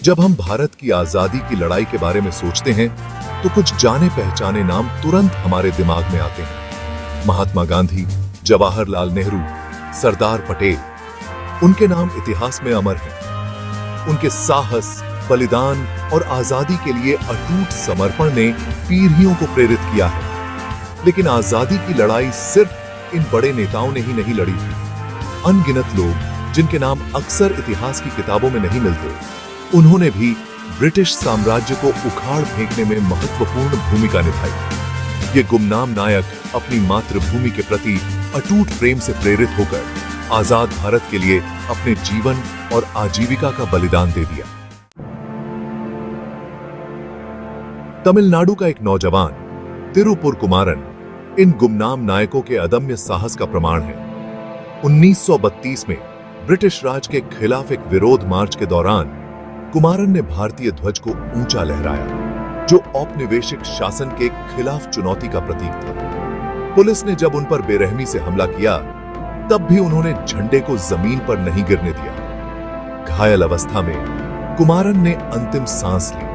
जब हम भारत की आजादी की लड़ाई के बारे में सोचते हैं तो कुछ जाने पहचाने नाम तुरंत हमारे दिमाग में आते हैं। महात्मा गांधी, जवाहरलाल नेहरू, सरदार पटेल, उनके नाम इतिहास में अमर हैं। उनके साहस, बलिदान और आजादी के लिए अटूट समर्पण ने पीढ़ियों को प्रेरित किया है। लेकिन आजादी की लड़ाई सिर्फ इन बड़े नेताओं ने ही नहीं लड़ी थी। अनगिनत लोग जिनके नाम अक्सर इतिहास की किताबों में नहीं मिलते, उन्होंने भी ब्रिटिश साम्राज्य को उखाड़ फेंकने में महत्वपूर्ण भूमिका निभाई। ये गुमनाम नायक अपनी मातृभूमि के प्रति अटूट प्रेम से प्रेरित होकर आजाद भारत के लिए अपने जीवन और आजीविका का बलिदान दे दिया। तमिलनाडु का एक नौजवान तिरुपुर कुमारन इन गुमनाम नायकों के अदम्य साहस का प्रमाण है। 1932 में ब्रिटिश राज के खिलाफ एक विरोध मार्च के दौरान कुमारन ने भारतीय ध्वज को ऊंचा लहराया, जो औपनिवेशिक शासन के खिलाफ चुनौती का प्रतीक था। पुलिस ने जब उन पर बेरहमी से हमला किया, तब भी उन्होंने झंडे को जमीन पर नहीं गिरने दिया। घायल अवस्था में कुमारन ने अंतिम सांस ली,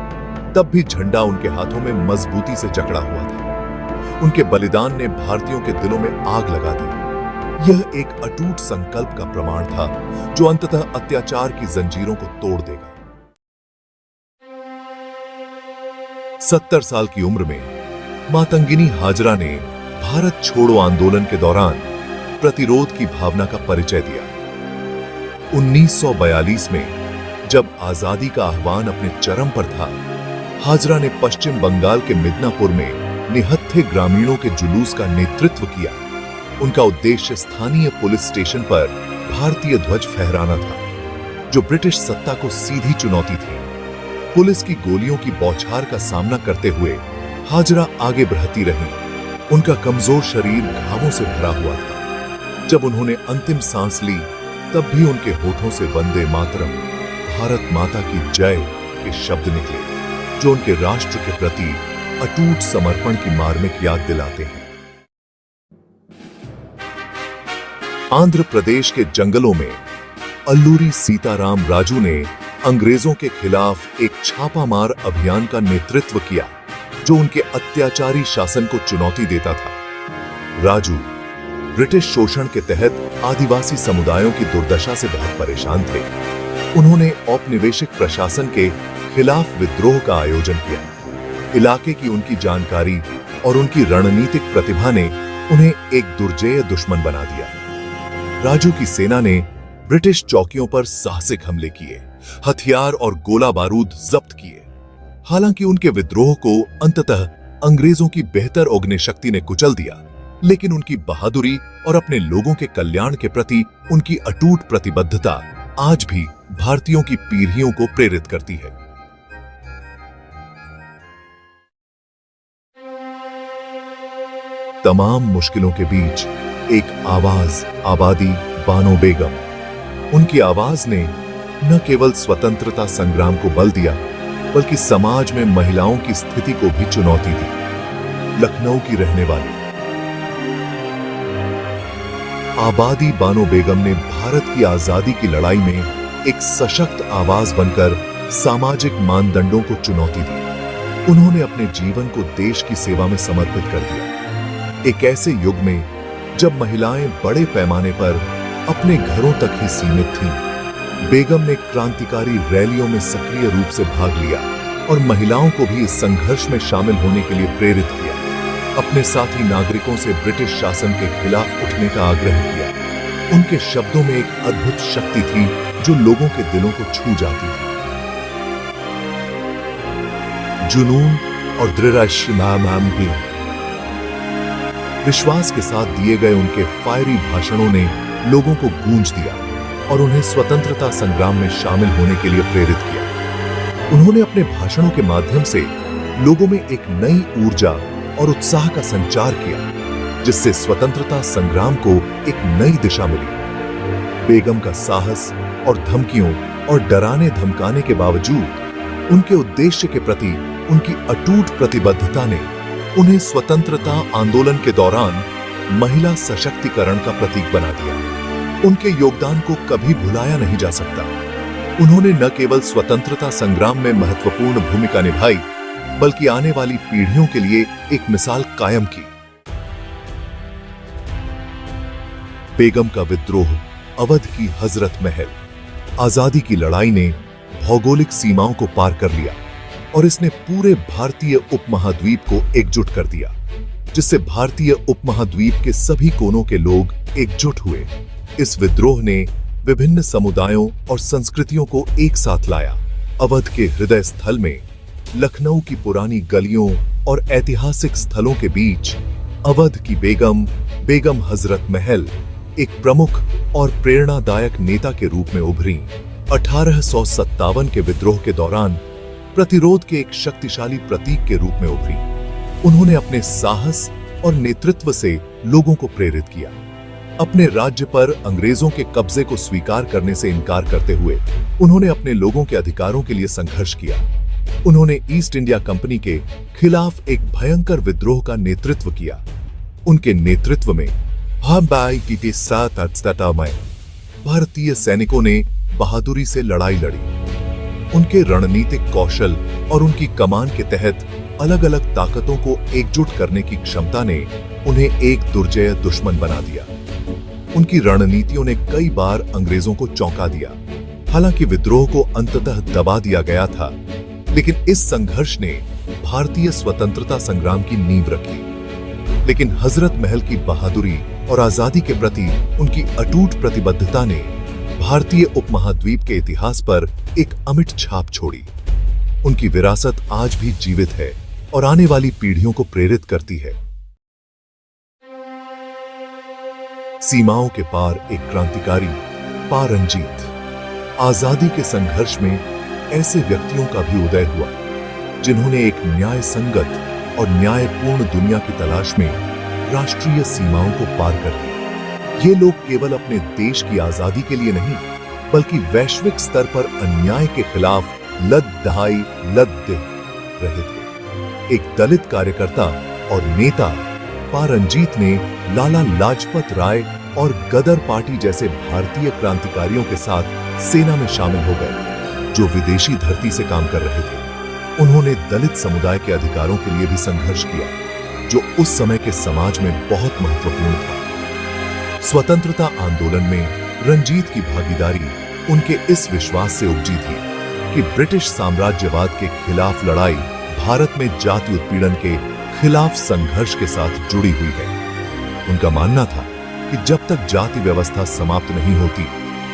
तब भी झंडा उनके हाथों में मजबूती से जकड़ा हुआ था। उनके बलिदान ने भारतीयों के दिलों में आग लगा दी। यह एक अटूट संकल्प का प्रमाण था, जो अंततः अत्याचार की जंजीरों को तोड़ देगा। 70 साल की उम्र में मातंगिनी हाजरा ने भारत छोड़ो आंदोलन के दौरान प्रतिरोध की भावना का परिचय दिया। 1942 में जब आजादी का आह्वान अपने चरम पर था, हाजरा ने पश्चिम बंगाल के मिदनापुर में निहत्थे ग्रामीणों के जुलूस का नेतृत्व किया। उनका उद्देश्य स्थानीय पुलिस स्टेशन पर भारतीय ध्वज फहराना था, जो ब्रिटिश सत्ता को सीधी चुनौती थी। पुलिस की गोलियों की बौछार का सामना करते हुए हाजरा आगे बढ़ती रही। उनका कमजोर शरीर घावों से भरा हुआ था। जब उन्होंने अंतिम सांस ली, तब भी उनके होठों से वंदे मातरम, भारत माता की जय के शब्द निकले, जो उनके राष्ट्र के प्रति अटूट समर्पण की मार्मिक याद दिलाते हैं। आंध्र प्रदेश के जंगलों में अल्लूरी सीताराम राजू ने अंग्रेजों के खिलाफ एक छापामार अभियान का नेतृत्व किया, जो उनके अत्याचारी शासन को चुनौती देता था। राजू ब्रिटिश शोषण के तहत आदिवासी समुदायों की दुर्दशा से बहुत परेशान थे। उन्होंने औपनिवेशिक प्रशासन के खिलाफ विद्रोह का आयोजन किया। इलाके की उनकी जानकारी और उनकी रणनीतिक प्रतिभा ने उन्हें एक दुर्जेय दुश्मन बना दिया। राजू की सेना ने ब्रिटिश चौकियों पर साहसिक हमले किए, हथियार और गोला बारूद जब्त किए। हालांकि उनके विद्रोह को अंततः अंग्रेजों की बेहतर अग्निशक्ति ने कुचल दिया, लेकिन उनकी बहादुरी और अपने लोगों के कल्याण के प्रति उनकी अटूट प्रतिबद्धता आज भी भारतीयों की पीढ़ियों को प्रेरित करती है। तमाम मुश्किलों के बीच एक आवाज, आबादी बानो बेगम। उनकी आवाज ने न केवल स्वतंत्रता संग्राम को बल दिया, बल्कि समाज में महिलाओं की स्थिति को भी चुनौती दी। लखनऊ की रहने वाली आबादी बानो बेगम ने भारत की आजादी की लड़ाई में एक सशक्त आवाज बनकर सामाजिक मानदंडों को चुनौती दी। उन्होंने अपने जीवन को देश की सेवा में समर्पित कर दिया। एक ऐसे युग में जब महिलाएं बड़े पैमाने पर अपने घरों तक ही सीमित थीं, बेगम ने क्रांतिकारी रैलियों में सक्रिय रूप से भाग लिया और महिलाओं को भी इस संघर्ष में शामिल होने के लिए प्रेरित किया। अपने साथी नागरिकों से ब्रिटिश शासन के खिलाफ उठने का आग्रह किया। उनके शब्दों में एक अद्भुत शक्ति थी, जो लोगों के दिलों को छू जाती थी। जुनून और दृढ़ विश्वास के साथ दिए गए उनके फायरी भाषणों ने लोगों को गूंज दिया और उन्हें स्वतंत्रता संग्राम में शामिल होने के लिए प्रेरित किया। उन्होंने अपने भाषणों के माध्यम से लोगों में एक नई ऊर्जा और उत्साह का संचार किया, जिससे स्वतंत्रता संग्राम को एक नई दिशा मिली। बेगम का साहस और धमकियों और डराने धमकाने के बावजूद उनके उद्देश्य के प्रति उनकी अटूट प्रतिबद्धता ने उन्हें स्वतंत्रता आंदोलन के दौरान महिला सशक्तिकरण का प्रतीक बना दिया। उनके योगदान को कभी भुलाया नहीं जा सकता। उन्होंने न केवल स्वतंत्रता संग्राम में महत्वपूर्ण भूमिका निभाई, बल्कि आने वाली पीढ़ियों के लिए एक मिसाल कायम की। बेगम का विद्रोह, अवध की हजरत महल। आजादी की लड़ाई ने भौगोलिक सीमाओं को पार कर लिया और इसने पूरे भारतीय उपमहाद्वीप को एकजुट कर दिया, जिससे भारतीय उपमहाद्वीप के सभी कोनों के लोग एकजुट हुए। इस विद्रोह ने विभिन्न समुदायों और संस्कृतियों को एक साथ लाया। अवध के हृदय स्थल में, लखनऊ की पुरानी गलियों और ऐतिहासिक स्थलों के बीच, अवध की बेगम हजरत महल एक प्रमुख और प्रेरणादायक नेता के रूप में उभरी। 1857 के विद्रोह के दौरान प्रतिरोध के एक शक्तिशाली प्रतीक के रूप में उभरी। उन्होंने अपने साहस और नेतृत्व से लोगों को प्रेरित किया। अपने राज्य पर अंग्रेजों के कब्जे को स्वीकार करने से इनकार करते हुए उन्होंने अपने लोगों के अधिकारों के लिए संघर्ष किया। उन्होंने ईस्ट इंडिया कंपनी के खिलाफ एक भयंकर विद्रोह का नेतृत्व किया। उनके नेतृत्व में भारतीय सैनिकों ने बहादुरी से लड़ाई लड़ी। उनके रणनीतिक कौशल और उनकी कमान के तहत अलग अलग ताकतों को एकजुट करने की क्षमता ने उन्हें एक दुर्जय दुश्मन बना दिया। उनकी रणनीतियों ने कई बार अंग्रेजों को चौंका दिया। हालांकि विद्रोह को अंततः दबा दिया गया था, लेकिन इस संघर्ष ने भारतीय स्वतंत्रता संग्राम की नींव रखी। लेकिन हजरत महल की बहादुरी और आजादी के प्रति उनकी अटूट प्रतिबद्धता ने भारतीय उपमहाद्वीप के इतिहास पर एक अमिट छाप छोड़ी। उनकी विरासत आज भी जीवित है और आने वाली पीढ़ियों को प्रेरित करती है। सीमाओं के पार एक क्रांतिकारी, पा रंजीत। आजादी के संघर्ष में ऐसे व्यक्तियों का भी उदय हुआ जिन्होंने एक न्याय संगत और न्यायपूर्ण दुनिया की तलाश में राष्ट्रीय सीमाओं को पार कर दिया। ये लोग केवल अपने देश की आजादी के लिए नहीं, बल्कि वैश्विक स्तर पर अन्याय के खिलाफ लड़ते रहे थे। एक दलित कार्यकर्ता और नेता पा रंजीत ने लाला लाजपत राय और गदर पार्टी जैसे भारतीय क्रांतिकारियों के साथ सेना में शामिल हो गए, जो विदेशी धरती से काम कर रहे थे। उन्होंने दलित समुदाय के अधिकारों के लिए भी संघर्ष किया, जो उस समय के समाज में बहुत महत्वपूर्ण था। स्वतंत्रता आंदोलन में रंजीत की भागीदारी उनके इस विश्वास से उपजी थी कि ब्रिटिश साम्राज्यवाद के खिलाफ लड़ाई भारत में जाति उत्पीड़न के खिलाफ संघर्ष के साथ जुड़ी हुई है। उनका मानना था कि जब तक जाति व्यवस्था समाप्त नहीं होती,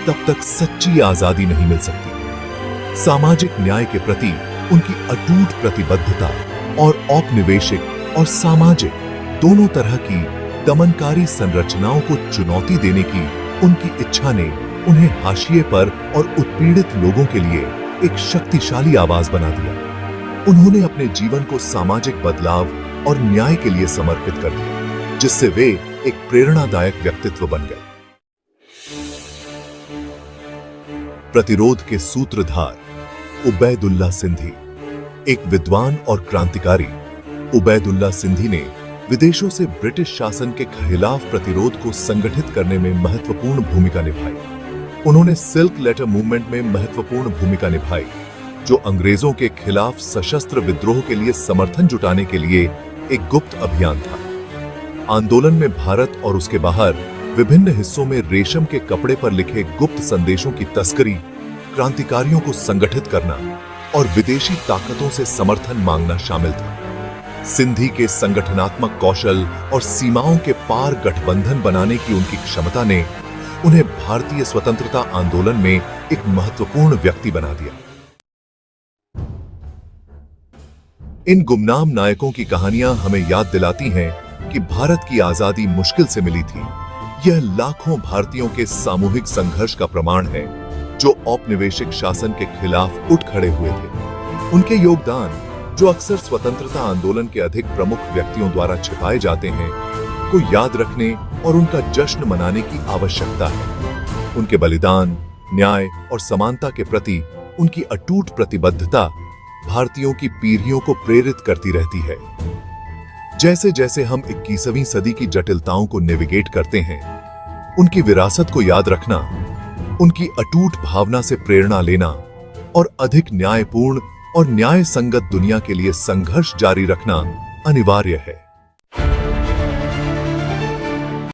तब तक सच्ची आजादी नहीं मिल सकती। सामाजिक न्याय के प्रति उनकी अटूट प्रतिबद्धता और औपनिवेशिक और सामाजिक दोनों तरह की दमनकारी संरचनाओं को चुनौती देने की उनकी इच्छा ने उन्हें हाशिए पर और उत्पीड़ित लोगों के लिए एक शक्तिशाली आवाज बना दिया। उन्होंने अपने जीवन को सामाजिक बदलाव और न्याय के लिए समर्पित कर दिया, जिससे वे एक प्रेरणादायक व्यक्तित्व बन गए। प्रतिरोध के सूत्रधार उबैदुल्ला सिंधी। एक विद्वान और क्रांतिकारी, उबैदुल्ला सिंधी ने विदेशों से ब्रिटिश शासन के खिलाफ प्रतिरोध को संगठित करने में महत्वपूर्ण भूमिका निभाई। उन्होंने सिल्क लेटर मूवमेंट में महत्वपूर्ण भूमिका निभाई, जो अंग्रेजों के खिलाफ सशस्त्र विद्रोह के लिए समर्थन जुटाने के लिए एक गुप्त अभियान था। आंदोलन में भारत और उसके बाहर विभिन्न हिस्सों में रेशम के कपड़े पर लिखे गुप्त संदेशों की तस्करी, क्रांतिकारियों को संगठित करना और विदेशी ताकतों से समर्थन मांगना शामिल था। सिंधी के संगठनात्मक कौशल और सीमाओं के पार गठबंधन बनाने की उनकी क्षमता ने उन्हें भारतीय स्वतंत्रता आंदोलन में एक महत्वपूर्ण व्यक्ति बना दिया। इन गुमनाम नायकों की कहानियां हमें याद दिलाती हैं कि भारत की आजादी मुश्किल से मिली थी। यह लाखों भारतीयों के सामूहिक संघर्ष का प्रमाण है, जो औपनिवेशिक शासन के खिलाफ उठ खड़े हुए थे। उनके योगदान, जो अक्सर स्वतंत्रता आंदोलन के अधिक प्रमुख व्यक्तियों द्वारा छिपाए जाते हैं, को याद रखने और उनका जश्न मनाने की आवश्यकता है। उनके बलिदान, न्याय और समानता के प्रति उनकी अटूट प्रतिबद्धता भारतीयों की पीढ़ियों को प्रेरित करती रहती है। जैसे जैसे हम 21वीं सदी की जटिलताओं को नेविगेट करते हैं, उनकी विरासत को याद रखना, उनकी अटूट भावना से प्रेरणा लेना और अधिक न्यायपूर्ण और न्याय संगत दुनिया के लिए संघर्ष जारी रखना अनिवार्य है।